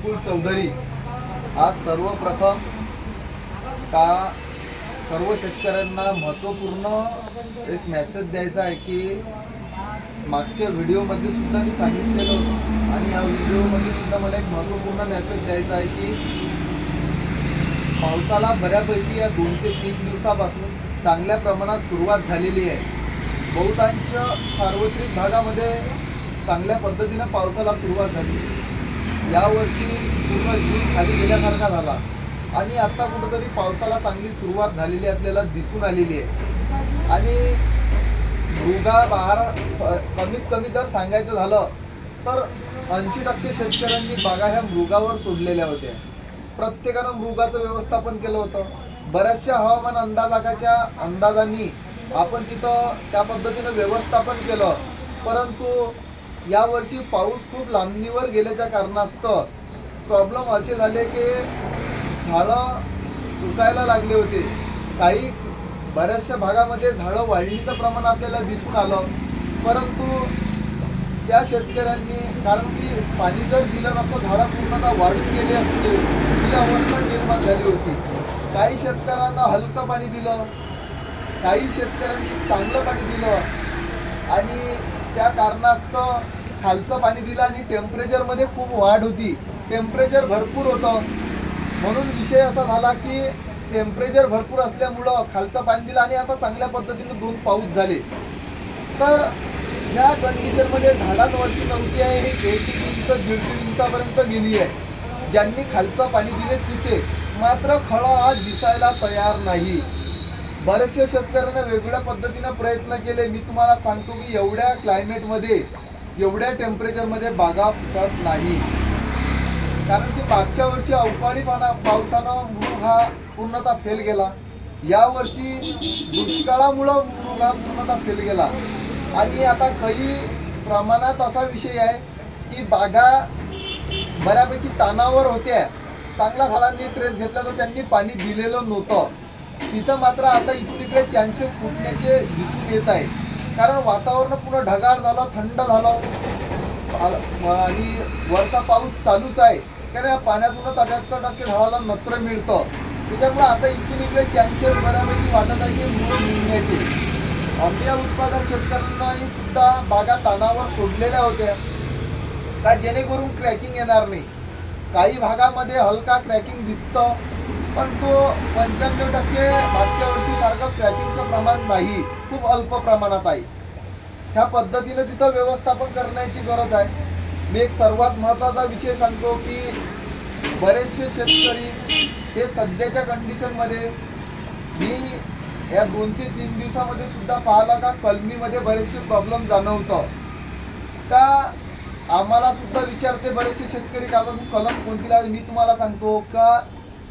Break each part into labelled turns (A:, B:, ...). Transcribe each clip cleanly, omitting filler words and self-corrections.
A: विपुल चौधरी आज सर्वप्रथम का सर्व शेतकऱ्यांना महत्त्वपूर्ण एक मेसेज द्यायचा आहे की मागच्या व्हिडिओमध्ये सुद्धा मी सांगितलेलं होतं आणि या व्हिडिओमध्ये सुद्धा मला एक महत्त्वपूर्ण मेसेज द्यायचा आहे की पावसाला बऱ्यापैकी या 2 ते 3 दिवसापासून चांगल्या प्रमाणात सुरुवात झालेली आहे। बहुतांश सार्वत्रिक भागामध्ये चांगल्या पद्धतीने पावसाला सुरुवात झाली। यावर्षी पूर्ण जून खाली गेल्यासारखा झाला आणि आता कुठेतरी पावसाला चांगली सुरुवात झालेली आपल्याला दिसून आलेली आहे। आणि मृगा बहार कमीत कमी जर सांगायचं झालं तर 80% शेतकऱ्यांनी बागा ह्या मृगावर सोडलेल्या होत्या। प्रत्येकानं मृगाचं व्यवस्थापन केलं होतं। बऱ्याचशा हवामान अंदाजाच्या अंदाजांनी आपण तिथं त्या पद्धतीनं व्यवस्थापन केलं, परंतु यावर्षी पाऊस खूप लांबणीवर गेल्याच्या कारणास्तव प्रॉब्लेम असे झाले की झाडं सुकायला लागले होते। काही बऱ्याचशा भागामध्ये झाडं वाढलीचं प्रमाण आपल्याला दिसून आलं, परंतु त्या शेतकऱ्यांनी कारण की पाणी जर दिलं नसतं झाडं पूर्णतः वाढून गेले असते ही अवस्था निर्माण झाली होती। काही शेतकऱ्यांना हलकं पाणी दिलं, काही शेतकऱ्यांनी चांगलं पाणी दिलं आणि त्या कारणास्तव खालचं पाणी दिलं आणि टेम्परेचरमध्ये खूप वाढ होती। टेम्परेचर भरपूर होतं म्हणून विषय असा झाला की टेम्परेचर भरपूर असल्यामुळं खालचं पाणी दिलं आणि आता चांगल्या पद्धतीने 2 पाऊस झाले। तर ह्या कंडिशनमध्ये झाडांवरची नव्हती आहे हे 1 इंच 1.5 इंचापर्यंत गेली आहे। ज्यांनी खालचं पाणी दिले तिथे मात्र खळा हा दिसायला तयार नाही। बरेचशा शेतकऱ्यांना वेगवेगळ्या पद्धतीने प्रयत्न केले। मी तुम्हाला सांगतो की एवढ्या क्लायमेटमध्ये एवढ्या टेम्परेचरमध्ये बागा फुटत नाही, कारण की मागच्या वर्षी अवकाळी पावसानं मृग हा पूर्णतः फेल गेला। यावर्षी दुष्काळामुळं मृग हा पूर्णतः फेल गेला आणि आता काही प्रमाणात असा विषय आहे की बागा बऱ्यापैकी ताणावर होत्या। चांगल्या झाडांनी ट्रेस घेतला तर त्यांनी पाणी दिलेलं नव्हतं, तिथं मात्र आता इकडे चान्सेस फुटण्याचे दिसून येत आहे। कारण वातावरण पूर्ण ढगाळ झालं, थंड झालं आणि वरचा पाऊस चालूच आहे, कारण या पाण्यातूनच 78% झाडाला नत्र मिळतं। त्याच्यामुळे आता इथून इकडे चान्सेस बऱ्यापैकी वाटत आहे की मूळ मिळण्याचे। आंबिया उत्पादक शेतकऱ्यांनाही सुद्धा बागा ताणावर सोडलेल्या होत्या का जेणेकरून क्रॅकिंग येणार नाही। काही भागामध्ये हलका क्रॅकिंग दिसतं, पण तो 95% मागच्या वर्षीसारखं क्रॅकिंगचं प्रमाण नाही, खूप अल्प प्रमाणात आहे। ह्या पद्धतीने तिथं व्यवस्थापन करण्याची गरज आहे। मी एक सर्वात महत्त्वाचा विषय सांगतो की बरेचसे शेतकरी हे सध्याच्या कंडिशनमध्ये मी या 2 ते 3 दिवसामध्ये सुद्धा पाहिलं का कलमीमध्ये बरेचसे प्रॉब्लेम जाणवतं का आम्हाला सुद्धा विचारते बरेचसे शेतकरी का तू कलम कोणती लावली। मी तुम्हाला सांगतो का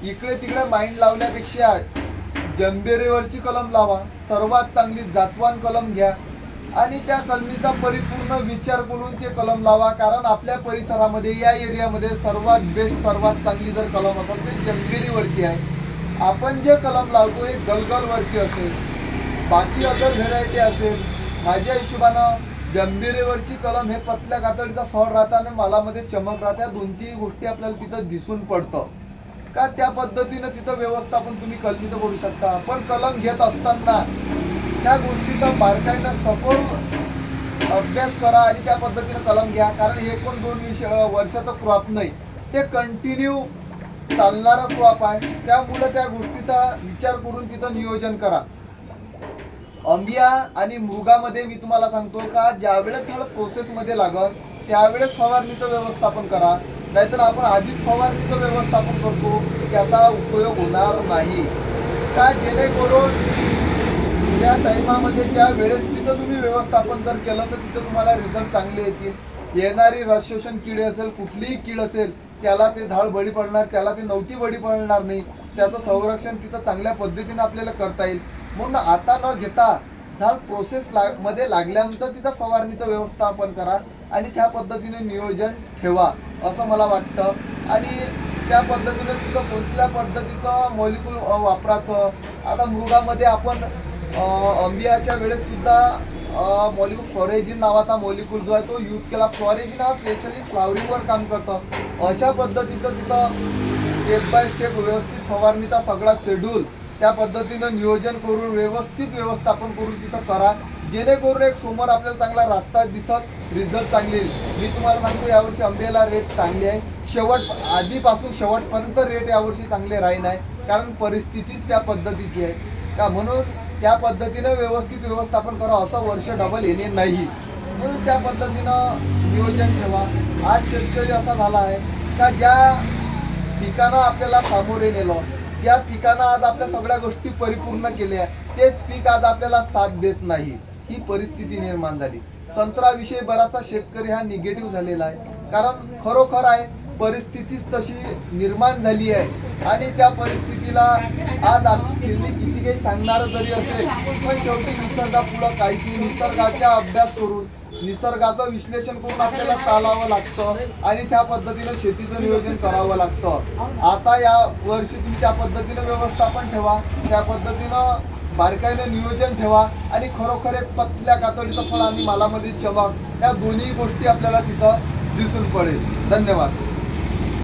A: इकडे तिकडे माइंड लावण्यापेक्षा जंबेरेवरची कलम लावा, सर्वात चांगली जातवान कलम घ्या आणि त्या कलमीचा परिपूर्ण विचार करून ते कलम लावा। कारण आपल्या परिसरामध्ये या एरियामध्ये सर्वात बेस्ट सर्वात चांगली जर कलम असेल ते जंबेरीवरची आहे। आपण जे कलम लावतो हे गलगलवरची असेल, बाकी अदर व्हेरायटी असेल, माझ्या हिशोबानं जंबेरीवरची कलम हे पतल्या कातडीचा फळ राहतं आणि मालामध्ये चमक राहते। 2-3 गोष्टी आपल्याला तिथं दिसून पडतं का त्या पद्धतीनं तिथं व्यवस्थापन तुम्ही कलमीचं करू शकता। पण कलम घेत असताना त्या गोष्टीचा बारकाईनं सखोल अभ्यास करा आणि त्या पद्धतीनं कलम घ्या। कारण हे पण 2 वर्षाचं क्रॉप नाही, ते कंटिन्यू चालणारा क्रॉप आहे। त्यामुळे त्या गोष्टीचा विचार करून तिथं नियोजन करा। अंबिया आणि मृगामध्ये मी तुम्हाला सांगतो का ज्यावेळेस झाड प्रोसेसमध्ये लागल त्यावेळेस फवारणीचं व्यवस्थापन करा, नाहीतर आपण आधीच फवारणीचं व्यवस्थापन करतो त्याचा उपयोग होणार नाही का जेणेकरून त्या टाईमामध्ये त्या वेळेस तिथं तुम्ही व्यवस्थापन जर केलं तर तिथं तुम्हाला रिझल्ट चांगले येतील। येणारी रस शोषण कीड असेल, कुठलीही कीड असेल, त्याला ते झाड बळी पडणार, त्याला ते नवती बळी पडणार नाही, त्याचं संरक्षण तिथं चांगल्या पद्धतीने आपल्याला करता येईल। म्हणून आता न घेता झाड मध्ये लागल्यानंतर तिथं फवारणीचं व्यवस्थापन करा आणि त्या पद्धतीने नियोजन ठेवा असं मला वाटतं। आणि त्या पद्धतीने तिथं कोणत्या पद्धतीचं मॉलिक्यूल वापरायचं। आता मृगामध्ये आपण अंबियाच्या वेळेस सुद्धा मॉलिक्यूल फ्लोरेजिन नावाचा मॉलिक्यूल जो आहे तो यूज केला। फ्लोरेजिन हा स्पेशली फ्लावरिंगवर काम करतं। अशा पद्धतीचं तिथं स्टेप बाय स्टेप व्यवस्थित फवारणीचा सगळा शेड्यूल त्या पद्धतीनं नियोजन करून व्यवस्थित व्यवस्थापन करून तिथं करा, जेणेकरून एक समोर आपल्याला चांगला रस्ता दिसत, रिझल्ट चांगले येईल. मी तुम्हाला सांगतो यावर्षी आंब्याला रेट चांगली आहे. आधीपासून शेवटपर्यंत रेट यावर्षी चांगले राहील आहे, कारण परिस्थितीच त्या पद्धतीची आहे का. म्हणून त्या पद्धतीनं व्यवस्थित व्यवस्थापन करा, असं वर्ष डबल येणे नाही. म्हणून त्या पद्धतीनं नियोजन ठेवा. आज शेतकरी असा झाला आहे का ज्या पिकानं आपल्याला सामोरे नेलं, ज्या पिकानं आज आपल्या सगळ्या गोष्टी परिपूर्ण केल्या, तेच पीक आज आपल्याला साथ देत नाही. ही परिस्थिती निर्माण झाली. संत्र्याविषयी बराचसा शेतकरी हा निगेटिव्ह झालेला आहे, कारण खरोखर आहे परिस्थितीच तशी निर्माण झाली आहे. आणि त्या परिस्थितीला आज आपली किती काही सांगणारं जरी असेल, पण शेवटी निसर्गापुढं काहीच नाही. निसर्गाचा अभ्यास करून, निसर्गाचं विश्लेषण करून आपल्याला चालावं लागतं आणि त्या पद्धतीनं शेतीचं नियोजन करावं लागतं. आता या वर्षी तुम्ही त्या पद्धतीनं व्यवस्थापन ठेवा, त्या पद्धतीनं बारकाईनं नियोजन ठेवा आणि खरोखर एक पतल्या कातडीचं फळ आणि मालामध्ये चमक, या दोन्ही गोष्टी आपल्याला तिथं दिसून पडेल. धन्यवाद.